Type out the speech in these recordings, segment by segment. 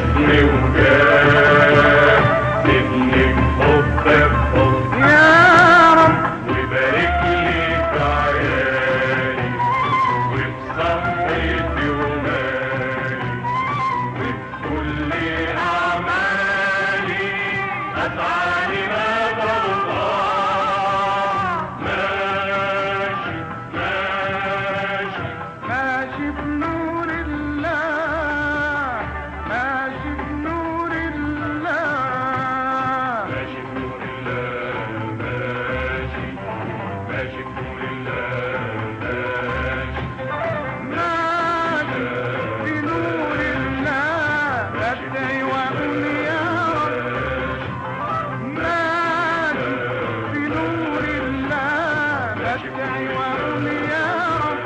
اسم وجاه، سيبني بحبك حب يا رب وبارك لي في عيالي وفي صحتي ومالي وفي كل أعمالي، أسعى لما ترضى. ماشي ماشي ماشي بنور الله، ماشي بنور الله، ماشي بنور الله، ماشي ماشي بنور الله، ماشي ماشي بنور الله، بدعي واقول يا رب. ماشي بنور الله، بدعي واقول يا رب.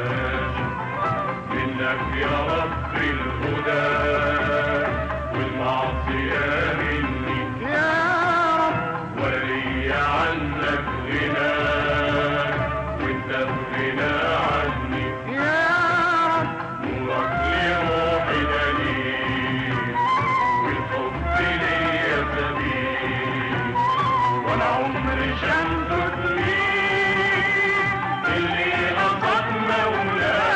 منك يا رب الهدى والمعصية مني، يا رب ولي عنك غنى وانت بغنى عني. يا رب نورك لروحي دليل والحب ليا سبيل، ولا عمري شمت ليه اللي قصد مولاه.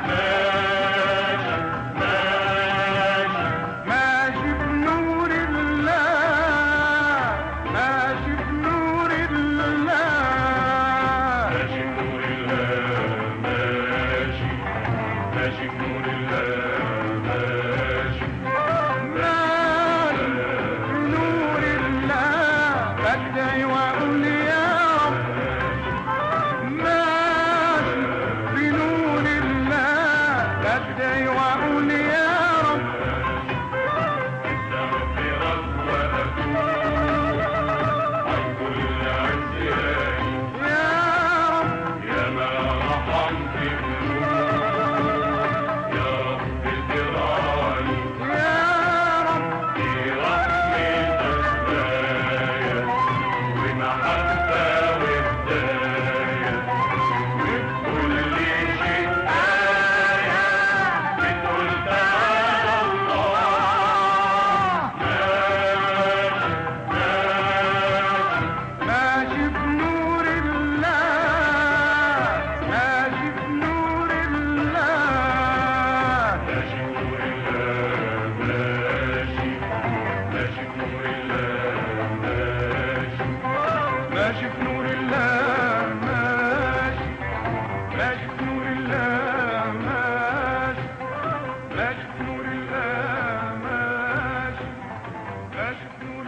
ماشي ماشي ماشي بنور الله، ماشي بنور الله، ماشي بنور الله، ماشي ماشي بنور الله، ماشي ماشي بنور الله، بدعي واقول يا رب. ماشي بنور الله، بدعي واقول يا رب. استغفرك واتوب عن كل عصياني، يا رب يا ما رحمت ذنوب يا رب تراني، يا رب في رحمتك باية ومحبة وهداية، وفي كل شيء آية بتقول تعالى الله. ماشي ماشي ماشي بنور الله، ماشي بنور الله، ماشي بنور الله، ماشي ماشي بنور الله، ماشي ماشي بنور الله، ماشي ماشي بنور الله، ماشي ماشي بنور الله، ماشي ماشي بنور